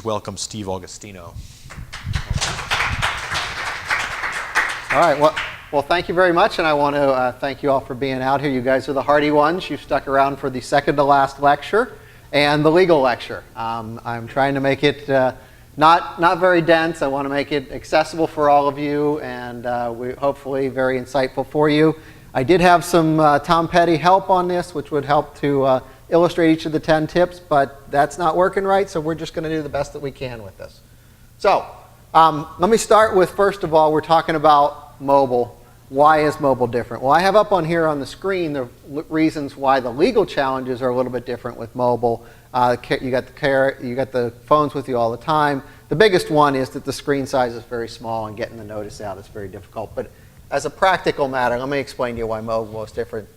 please welcome Steve Augustino. All right, well, thank you very much, and I want to thank you all for being out here. You guys are the hardy ones. You've stuck around for the second to last lecture and the legal lecture. I'm trying to make it not very dense. I want to make it accessible for all of you, and hopefully very insightful for you. I did have some Tom Petty help on this, which would help to illustrate each of the 10 tips, but that's not working right, so we're just going to do the best that we can with this. So let me start with, first of all, we're talking about mobile. Why is mobile different? Well, I have up on here on the screen the reasons why the legal challenges are a little bit different with mobile. You got the phones with you all the time. The biggest one is that the screen size is very small and getting the notice out is very difficult. But as a practical matter, let me explain to you why mobile is different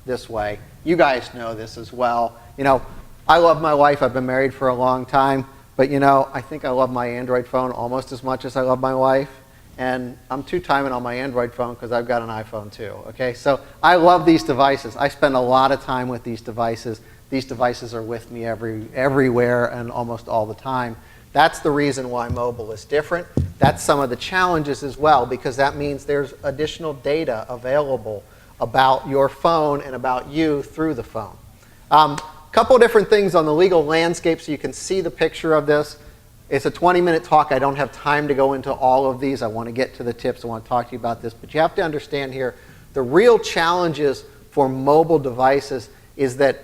this way. You guys know this as well. You know, I love my wife. I've been married for a long time. But you know, I think I love my Android phone almost as much as I love my wife. And I'm two-timing on my Android phone because I've got an iPhone too. Okay, so I love these devices. I spend a lot of time with these devices. These devices are with me everywhere and almost all the time. That's the reason why mobile is different. That's some of the challenges as well, because that means there's additional data available about your phone and about you through the phone. Couple different things on the legal landscape so you can see the picture of this. It's a 20-minute talk. I don't have time to go into all of these. I want to get to the tips. I want to talk to you about this. But you have to understand here, the real challenges for mobile devices is that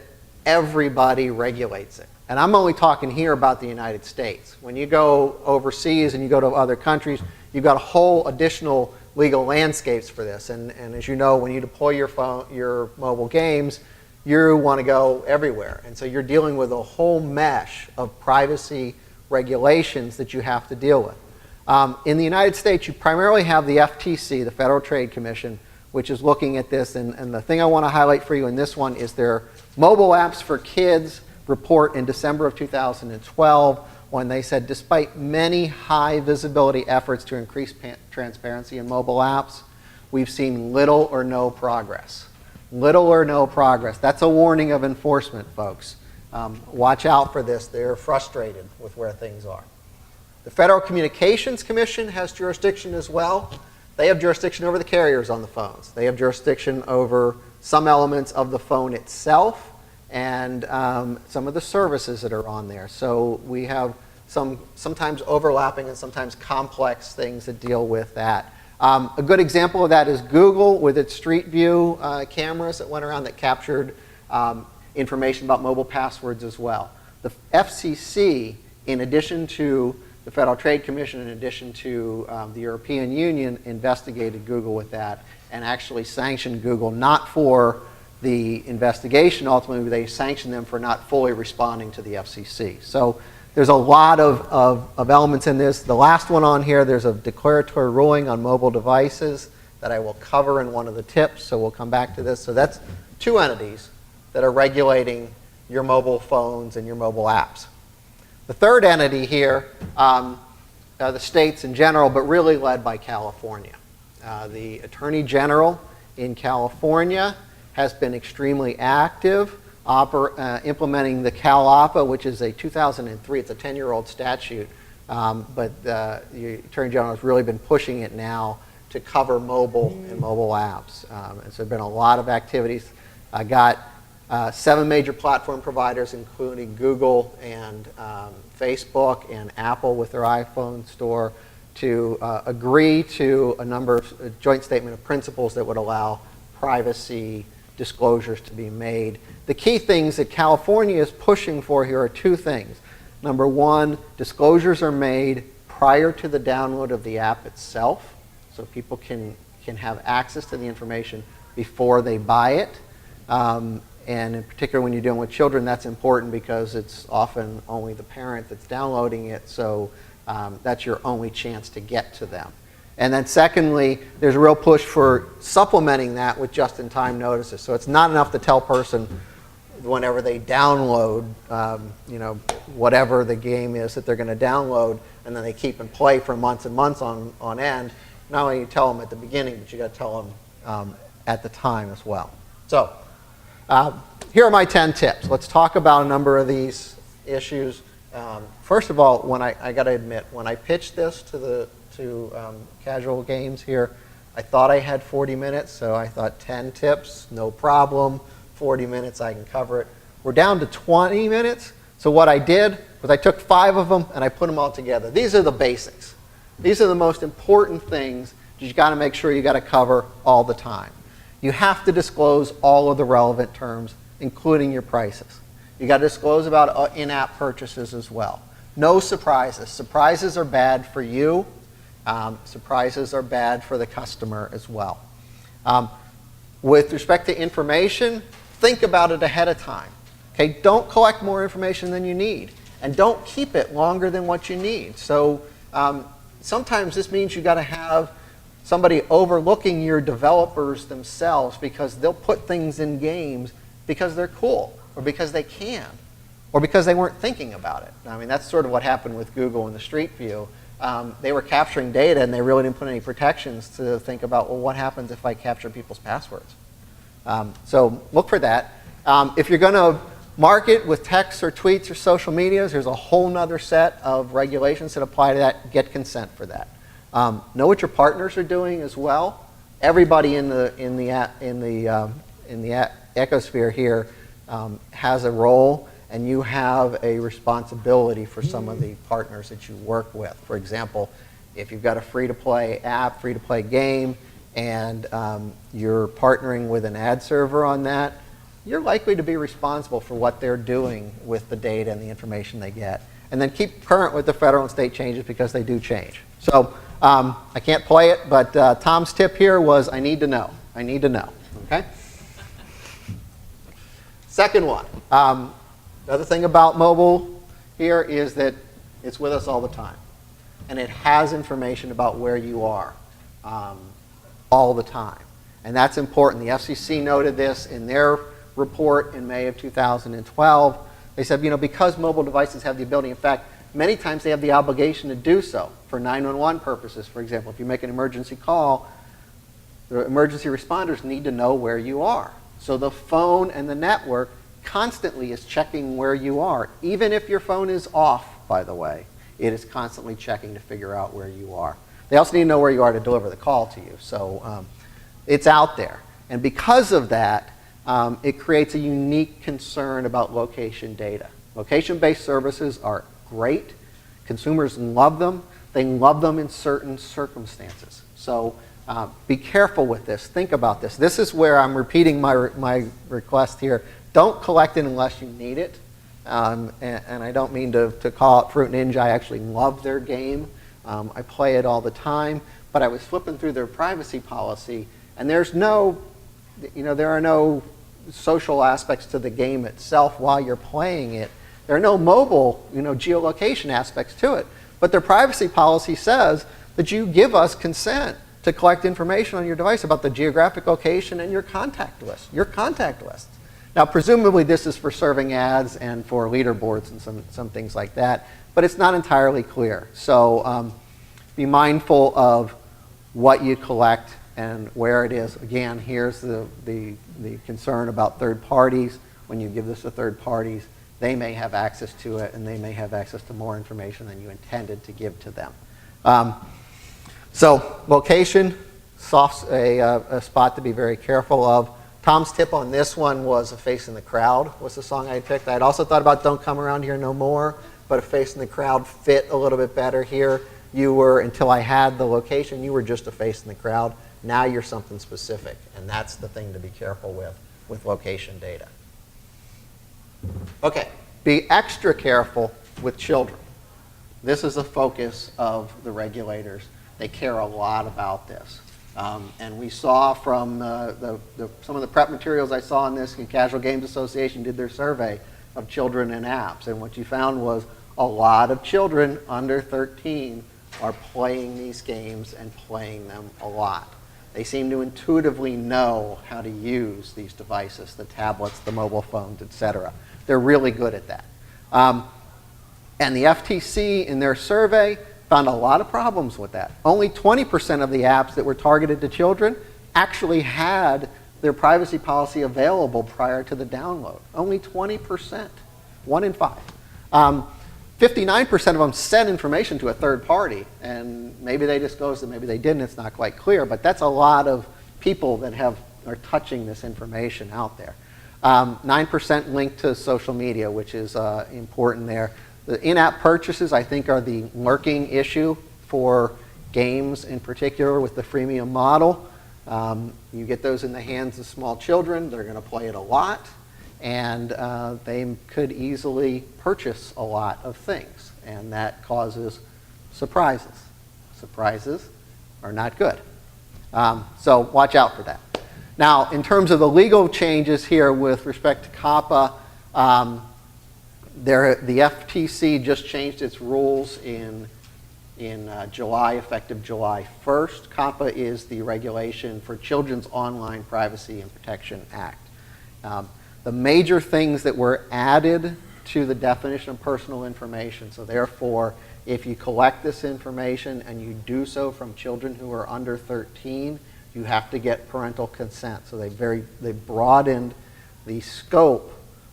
everybody regulates it. And I'm only talking here about the United States. When you go overseas and you go to other countries, you've got a whole additional legal landscapes for this. And as you know, when you deploy your mobile games, you want to go everywhere. And so you're dealing with a whole mesh of privacy regulations that you have to deal with. In the United States, you primarily have the FTC, the Federal Trade Commission, which is looking at this. And the thing I want to highlight for you in this one is their mobile apps for kids report in December of 2012, when they said, despite many high visibility efforts to increase transparency in mobile apps, we've seen little or no progress. Little or no progress. That's a warning of enforcement, folks. Watch out for this. They're frustrated with where things are. The Federal Communications Commission has jurisdiction as well. They have jurisdiction over the carriers on the phones. They have jurisdiction over some elements of the phone itself and some of the services that are on there. So we have sometimes overlapping and sometimes complex things that deal with that. A good example of that is Google with its Street View cameras that went around that captured information about mobile passwords as well. The FCC, in addition to the Federal Trade Commission, in addition to the European Union, investigated Google with that and actually sanctioned Google, not for the investigation ultimately, they sanctioned them for not fully responding to the FCC. So there's a lot of elements in this. The last one on here, there's a declaratory ruling on mobile devices that I will cover in one of the tips, so we'll come back to this. So that's two entities that are regulating your mobile phones and your mobile apps. The third entity here, the states in general, but really led by California. The Attorney General in California has been extremely active, implementing the CalOPPA, which is a 2003, it's a 10-year-old statute, but the Attorney General has really been pushing it now to cover mobile and mobile apps. And so there have been a lot of activities. I got 7 major platform providers, including Google and Facebook and Apple with their iPhone store, to agree to a number of a joint statement of principles that would allow privacy disclosures to be made. The key things that California is pushing for here are 2 things. Number 1, disclosures are made prior to the download of the app itself, so people can have access to the information before they buy it. And in particular, when you're dealing with children, that's important because it's often only the parent that's downloading it, so that's your only chance to get to them. And then secondly, there's a real push for supplementing that with just-in-time notices. So it's not enough to tell a person whenever they download, whatever the game is that they're going to download, and then they keep and play for months and months on end. Not only you tell them at the beginning, but you got to tell them at the time as well. So here are my 10 tips. Let's talk about a number of these issues. First of all, I got to admit, when I pitched this to casual games here, I thought I had 40 minutes, so I thought 10 tips, no problem. 40 minutes, I can cover it. We're down to 20 minutes, so what I did was I took 5 of them and I put them all together. These are the basics. These are the most important things that you got to make sure you got to cover all the time. You have to disclose all of the relevant terms, including your prices. You got to disclose about in-app purchases as well. No surprises. Surprises are bad for you. Surprises are bad for the customer as well. With respect to information, think about it ahead of time. Okay, don't collect more information than you need, and don't keep it longer than what you need. So sometimes this means you got to have somebody overlooking your developers themselves, because they'll put things in games because they're cool, or because they can, or because they weren't thinking about it. I mean, that's sort of what happened with Google and the Street View. They were capturing data, and they really didn't put any protections to think about, well, what happens if I capture people's passwords? So look for that. If you're going to market with texts or tweets or social medias, there's a whole nother set of regulations that apply to that. Get consent for that. Know what your partners are doing as well. Everybody in the ecosphere here has a role, and you have a responsibility for some of the partners that you work with. For example, if you've got a free-to-play app, free-to-play game, and you're partnering with an ad server on that, you're likely to be responsible for what they're doing with the data and the information they get. And then keep current with the federal and state changes, because they do change. So I can't play it, but Tom's tip here was, I need to know. I need to know. Okay? Second one. The other thing about mobile here is that it's with us all the time. And it has information about where you are all the time. And that's important. The FCC noted this in their report in May of 2012. They said, because mobile devices have the ability, in fact, many times they have the obligation to do so for 911 purposes. For example, if you make an emergency call, the emergency responders need to know where you are. So the phone and the network constantly is checking where you are. Even if your phone is off, by the way, it is constantly checking to figure out where you are. They also need to know where you are to deliver the call to you. So it's out there. And because of that, it creates a unique concern about location data. Location-based services are great. Consumers love them. They love them in certain circumstances. So be careful with this. Think about this. This is where I'm repeating my request here. Don't collect it unless you need it. And I don't mean to call it Fruit Ninja. I actually love their game. I play it all the time. But I was flipping through their privacy policy, and there are no social aspects to the game itself while you're playing it. There are no mobile, geolocation aspects to it. But their privacy policy says that you give us consent to collect information on your device about the geographic location and your contact list. Now, presumably this is for serving ads and for leaderboards and some things like that, but it's not entirely clear. So be mindful of what you collect and where it is. Again, here's the concern about third parties. When you give this to third parties, they may have access to it, and they may have access to more information than you intended to give to them. So location, a spot to be very careful of. Tom's tip on this one was A Face in the Crowd was the song I picked. I'd also thought about Don't Come Around Here No More, but A Face in the Crowd fit a little bit better here. You were, until I had the location, you were just a face in the crowd. Now you're something specific, and that's the thing to be careful with location data. Okay, be extra careful with children. This is a focus of the regulators. They care a lot about this. And we saw from some of the prep materials I saw on this, the Casual Games Association did their survey of children and apps, and what you found was a lot of children under 13 are playing these games and playing them a lot. They seem to intuitively know how to use these devices, the tablets, the mobile phones, etc. They're really good at that. And the FTC, in their survey, found a lot of problems with that. Only 20% of the apps that were targeted to children actually had their privacy policy available prior to the download. Only 20%, 1 in 5. 59% of them sent information to a third party, and maybe they disclosed it, maybe they didn't, it's not quite clear, but that's a lot of people that are touching this information out there. 9% linked to social media, which is important there. The in-app purchases, I think, are the lurking issue for games in particular with the freemium model. You get those in the hands of small children, they're going to play it a lot, and they could easily purchase a lot of things, and that causes surprises. Surprises are not good. So watch out for that. Now, in terms of the legal changes here with respect to COPPA, the FTC just changed its rules in July, effective July 1st. COPPA is the regulation for Children's Online Privacy and Protection Act. The major things that were added to the definition of personal information, so therefore, if you collect this information and you do so from children who are under 13, you have to get parental consent. So they broadened the scope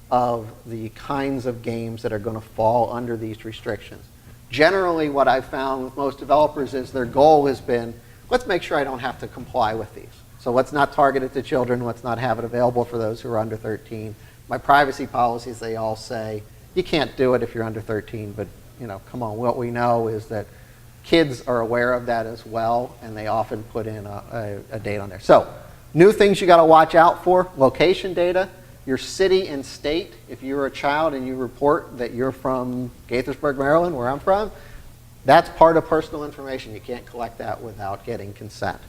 of the kinds of games that are going to fall under these restrictions. Generally, what I've found with most developers is their goal has been, let's make sure I don't have to comply with these. So let's not target it to children, let's not have it available for those who are under 13. My privacy policies, they all say, you can't do it if you're under 13, but come on, what we know is that kids are aware of that as well, and they often put in a date on there. So, new things you got to watch out for: location data, your city and state. If you're a child and you report that you're from Gaithersburg, Maryland, where I'm from, that's part of personal information. You can't collect that without getting consent.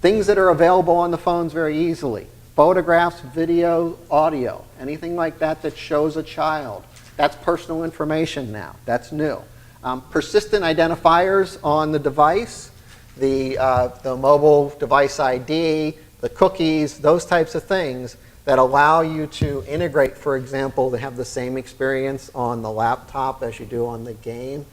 Things that are available on the phones very easily: photographs, video, audio, anything like that that shows a child. That's personal information now. That's new. Persistent identifiers on the device, the mobile device ID, the cookies, those types of things that allow you to integrate, for example, to have the same experience on the laptop as you do on the game.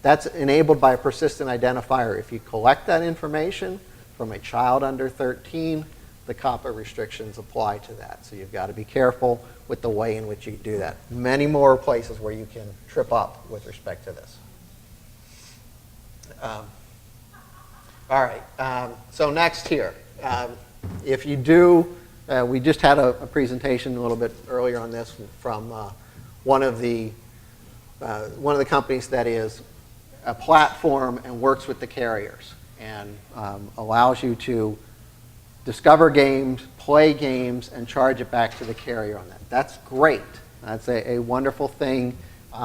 That's enabled by a persistent identifier. If you collect that information from a child under 13, the COPPA restrictions apply to that. So you've got to be careful with the way in which you do that. Many more places where you can trip up with respect to this. All right, so next here. If you do, we just had a presentation a little bit earlier on this from one of the companies that is a platform and works with the carriers and allows you to discover games, play games, and charge it back to the carrier on that. That's great. That's a wonderful thing.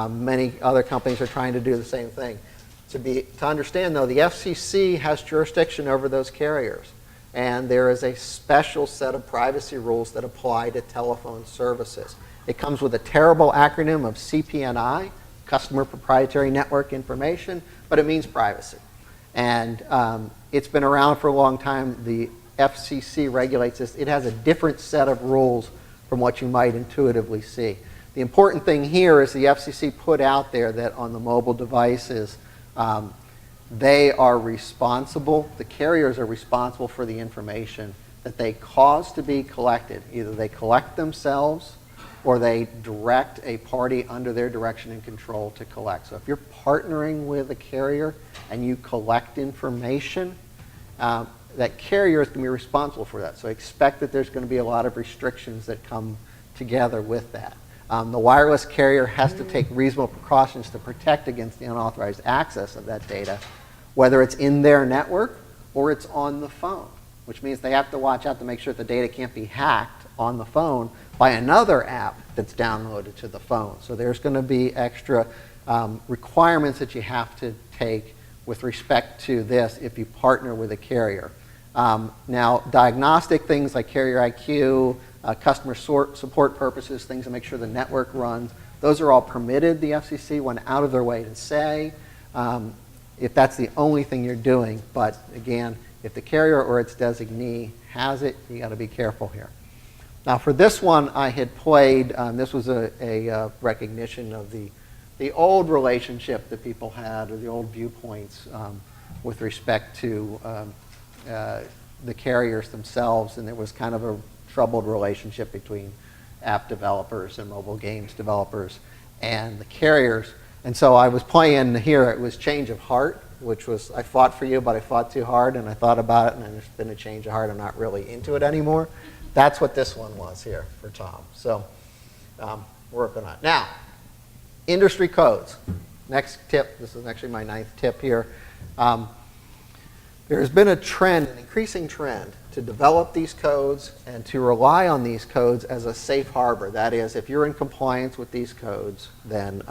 Many other companies are trying to do the same thing. To understand, though, the FCC has jurisdiction over those carriers, and there is a special set of privacy rules that apply to telephone services. It comes with a terrible acronym of CPNI, Customer Proprietary Network Information, but it means privacy. And it's been around for a long time. The FCC regulates this. It has a different set of rules from what you might intuitively see. The important thing here is the FCC put out there that on the mobile devices, they are responsible, the carriers are responsible for the information that they cause to be collected. Either they collect themselves or they direct a party under their direction and control to collect. So if you're partnering with a carrier and you collect information, that carrier is going to be responsible for that. So expect that there's going to be a lot of restrictions that come together with that. The wireless carrier has to take reasonable precautions to protect against the unauthorized access of that data, whether it's in their network or it's on the phone, which means they have to watch out to make sure that the data can't be hacked on the phone by another app that's downloaded to the phone. So there's going to be extra requirements that you have to take with respect to this if you partner with a carrier. Now, diagnostic things like carrier IQ, customer support purposes, things to make sure the network runs, those are all permitted. The FCC went out of their way to say if that's the only thing you're doing. But again, if the carrier or its designee has it, you got to be careful here. Now, for this one, I had played, this was a recognition of the old relationship that people had, or the old viewpoints with respect to the carriers themselves, and it was kind of a troubled relationship between app developers and mobile games developers. and the carriers. And so I was playing here, it was Change of Heart, which was, I fought for you, but I fought too hard, and I thought about it, and there's been a change of heart. I'm not really into it anymore. That's what this one was here for Tom. So working on it. Now, industry codes. Next tip, this is actually my 9th tip here. There's been a trend, an increasing trend, to develop these codes and to rely on these codes as a safe harbor. That is, if you're in compliance with these codes, then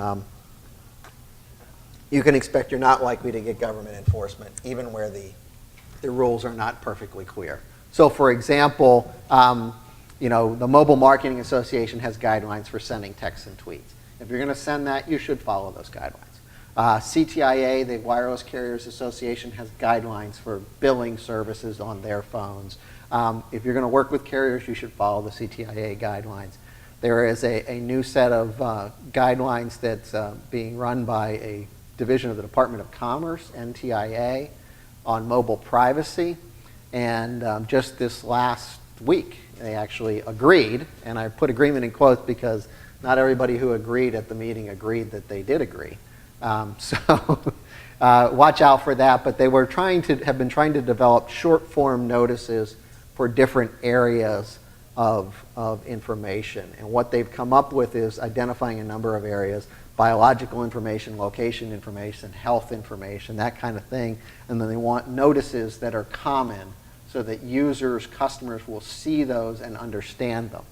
you can expect you're not likely to get government enforcement, even where the rules are not perfectly clear. So for example, you know, the Mobile Marketing Association has guidelines for sending texts and tweets. If you're going to send that, you should follow those guidelines. CTIA, the Wireless Carriers Association, has guidelines for billing services on their phones. If you're going to work with carriers, you should follow the CTIA guidelines. There is a new set of guidelines that's being run by a division of the Department of Commerce, NTIA, on mobile privacy. And just this last week, they actually agreed, and I put agreement in quotes because not everybody who agreed at the meeting agreed that they did agree. So watch out for that. But they were have been trying to develop short form notices for different areas of information. And what they've come up with is identifying a number of areas: biological information, location information, health information, that kind of thing. And then they want notices that are common so that users, customers will see those and understand them.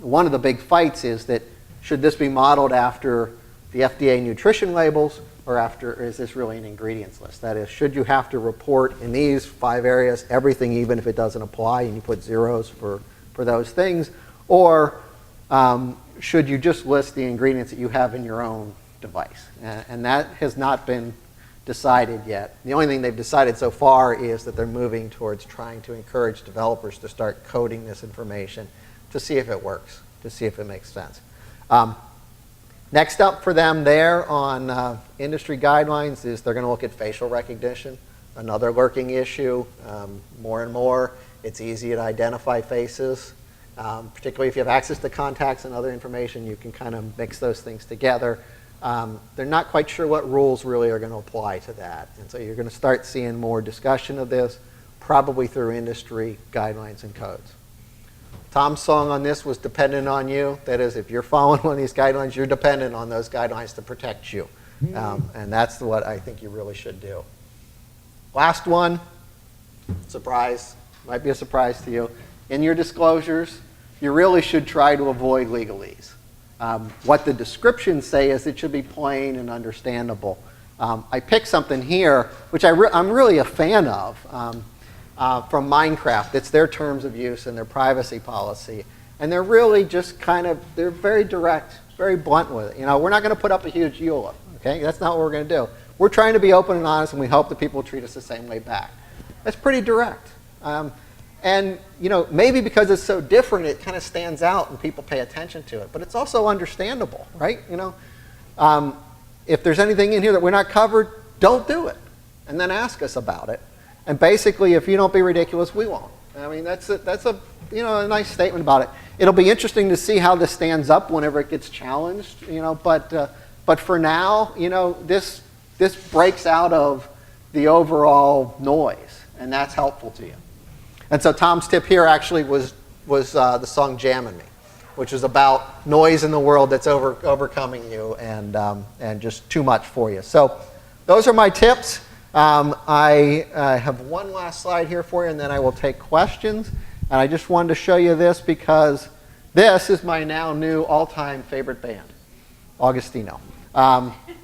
One of the big fights is that should this be modeled after the FDA nutrition labels, or is this really an ingredients list? That is, should you have to report in these 5 areas everything, even if it doesn't apply, and you put zeros for those things? Or should you just list the ingredients that you have in your own device? And that has not been decided yet. The only thing they've decided so far is that they're moving towards trying to encourage developers to start coding this information to see if it works, to see if it makes sense. Next up for them there on industry guidelines is they're going to look at facial recognition, another lurking issue. More and more, it's easy to identify faces. Particularly if you have access to contacts and other information, you can kind of mix those things together. They're not quite sure what rules really are going to apply to that. And so you're going to start seeing more discussion of this, probably through industry guidelines and codes. Tom's song on this was dependent on you. That is, if you're following one of these guidelines, you're dependent on those guidelines to protect you. And that's what I think you really should do. Last one, surprise, might be a surprise to you. In your disclosures, you really should try to avoid legalese. What the descriptions say is it should be plain and understandable. I picked something here, which I'm really a fan of, from Minecraft. It's their terms of use and their privacy policy. And they're really just they're very direct, very blunt with it. You know, we're not going to put up a huge EULA, okay? That's not what we're going to do. We're trying to be open and honest, and we hope that people treat us the same way back. That's pretty direct. And you know, maybe because it's so different, it kind of stands out and people pay attention to it. But it's also understandable, right? You know, if there's anything in here that we're not covered, don't do it, and then ask us about it. And basically, if you don't be ridiculous, we won't. I mean, that's a you know, a nice statement about it. It'll be interesting to see how this stands up whenever it gets challenged. You know, but for now, you know, this breaks out of the overall noise, and that's helpful to you. And so Tom's tip here actually was the song "Jammin' Me," which is about noise in the world that's overcoming you and just too much for you. So those are my tips. I have one last slide here for you, and then I will take questions. And I just wanted to show you this because this is my now new all-time favorite band, Augustino.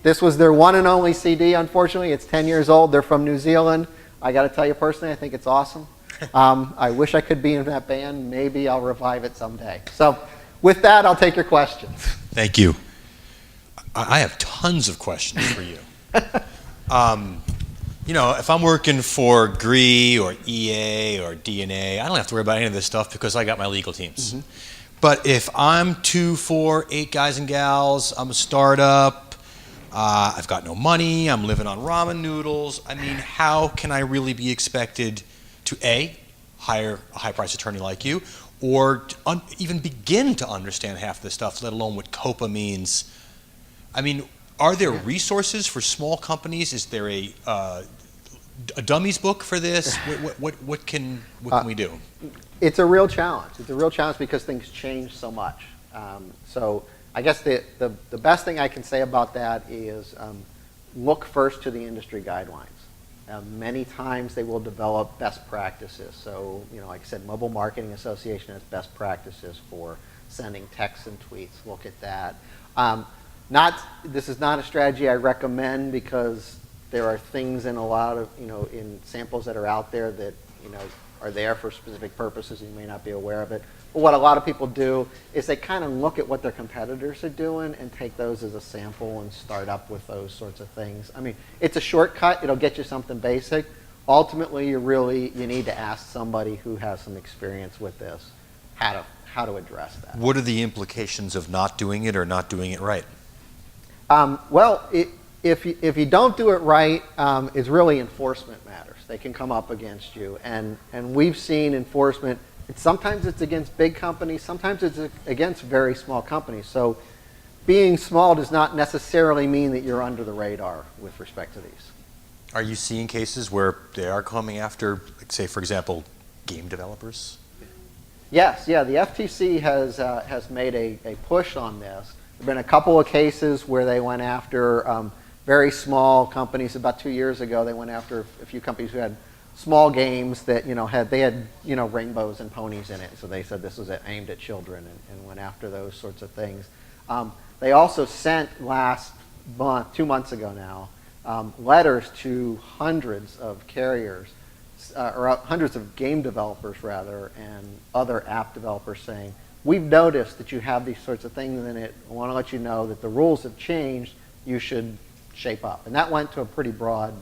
This was their one and only CD, unfortunately. It's 10 years old. They're from New Zealand. I got to tell you personally, I think it's awesome. I wish I could be in that band. Maybe I'll revive it someday. So with that, I'll take your questions. Thank you. I have tons of questions for you. You know, if I'm working for GRE or EA or DNA, I don't have to worry about any of this stuff because I got my legal teams. Mm-hmm. But if I'm 2, 4, 8 guys and gals, I'm a startup, I've got no money, I'm living on ramen noodles, I mean, how can I really be expected to A, hire a high-priced attorney like you, or even begin to understand half this stuff, let alone what COPA means I mean, are there resources for small companies? Is there a dummies book for this? What can we do? It's a real challenge. It's a real challenge because things change so much. So I guess the best thing I can say about that is look first to the industry guidelines. Many times they will develop best practices. So, like I said, Mobile Marketing Association has best practices for sending texts and tweets. Look at that. This is not a strategy I recommend because there are things in a lot of, in samples that are out there that, are there for specific purposes and you may not be aware of it. But what a lot of people do is they kind of look at what their competitors are doing and take those as a sample and start up with those sorts of things. I mean, it's a shortcut. It'll get you something basic. Ultimately, you need to ask somebody who has some experience with this how to address that. What are the implications of not doing it or not doing it right? Well, if you don't do it right, it's really enforcement matters. They can come up against you, and we've seen enforcement. Sometimes it's against big companies, sometimes it's against very small companies. So being small does not necessarily mean that you're under the radar with respect to these. Are you seeing cases where they are coming after, like, say, for example, game developers? Yes, yeah, the FTC has made a push on this. There have been a couple of cases where they went after very small companies. About 2 years ago, they went after a few companies who had small games that had rainbows and ponies in it. So they said this was aimed at children and went after those sorts of things. They also sent last month, 2 months ago now, letters to hundreds of carriers, or hundreds of game developers rather, and other app developers saying, we've noticed that you have these sorts of things in it. I want to let you know that the rules have changed. You should shape up. And that went to a pretty broad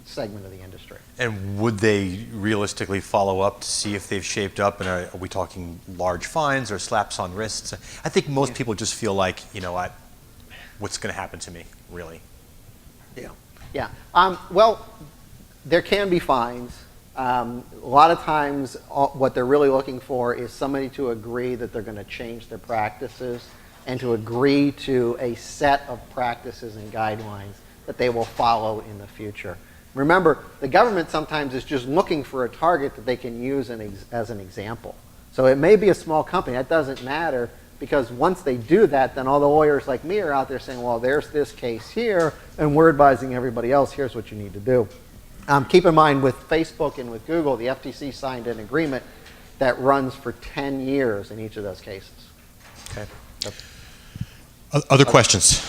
segment of the industry. And would they realistically follow up to see if they've shaped up? And are we talking large fines or slaps on wrists? I think most people just feel like, what's going to happen to me, really? Yeah. Well, there can be fines. A lot of times, what they're really looking for is somebody to agree that they're going to change their practices and to agree to a set of practices and guidelines that they will follow in the future. Remember, the government sometimes is just looking for a target that they can use as an example. So it may be a small company. That doesn't matter, because once they do that, then all the lawyers like me are out there saying, well, there's this case here, and we're advising everybody else, here's what you need to do. Keep in mind, with Facebook and with Google, the FTC signed an agreement that runs for 10 years in each of those cases. Okay. Other questions?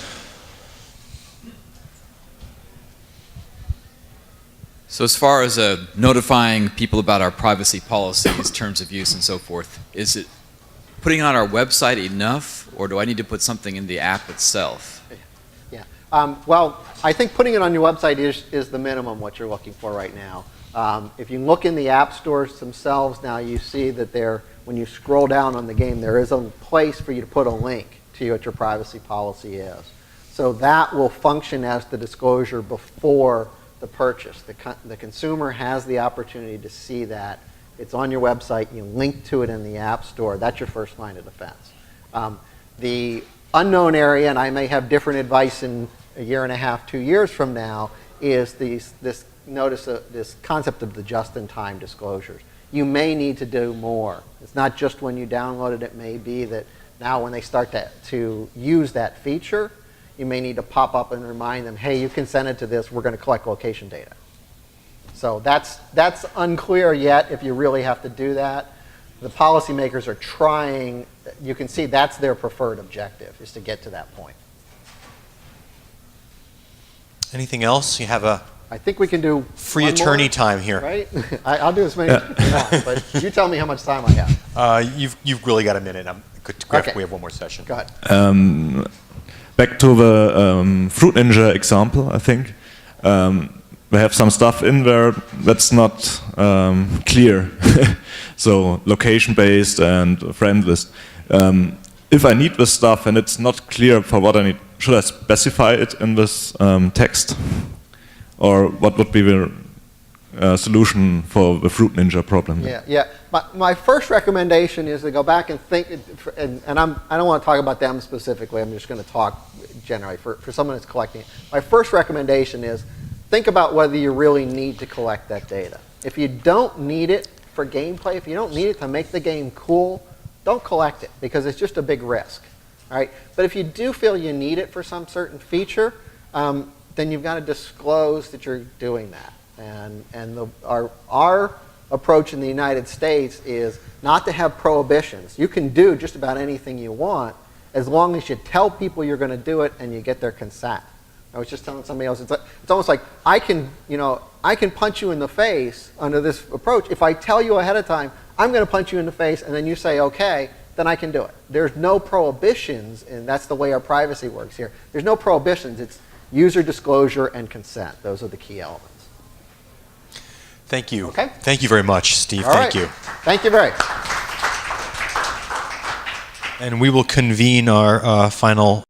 So as far as notifying people about our privacy policies, terms of use, and so forth, is it putting it on our website enough, or do I need to put something in the app itself? Yeah. Well, I think putting it on your website is the minimum what you're looking for right now. If you look in the app stores themselves now, you see that when you scroll down on the game, there is a place for you to put a link to what your privacy policy is. So that will function as the disclosure before the purchase. The consumer has the opportunity to see that. It's on your website. You link to it in the app store. That's your first line of defense. The unknown area, and I may have different advice in a year and a half, 2 years from now, is this concept of the just-in-time disclosures. You may need to do more. It's not just when you download it. It may be that now when they start to use that feature, you may need to pop up and remind them, hey, you consented to this. We're going to collect location data. So that's unclear yet if you really have to do that. The policymakers are trying. You can see that's their preferred objective, is to get to that point. Anything else? You have I think we can do free attorney time here. Right? I'll do as many as you want, but you tell me how much time I have. You've really got a minute. Okay. We have one more session. Go ahead. Back to the Fruit Ninja example, I think. We have some stuff in there that's not clear. So location-based and friend list. If I need this stuff and it's not clear for what I need, should I specify it in this text? Or what would be the solution for the Fruit Ninja problem. Yeah. My first recommendation is to go back and think, and I don't want to talk about them specifically. I'm just going to talk generally for someone that's collecting it. My first recommendation is think about whether you really need to collect that data. If you don't need it for gameplay, if you don't need it to make the game cool, don't collect it because it's just a big risk. All right? But if you do feel you need it for some certain feature, then you've got to disclose that you're doing that. And our approach in the United States is not to have prohibitions. You can do just about anything you want as long as you tell people you're going to do it and you get their consent. I was just telling somebody else, it's almost like I can punch you in the face under this approach. If I tell you ahead of time, I'm going to punch you in the face, and then you say okay, then I can do it. There's no prohibitions, and that's the way our privacy works here. There's no prohibitions. It's user disclosure and consent. Those are the key elements. Thank you. Okay. Thank you very much, Steve. All Thank right. you. Thank you very much. And we will convene our final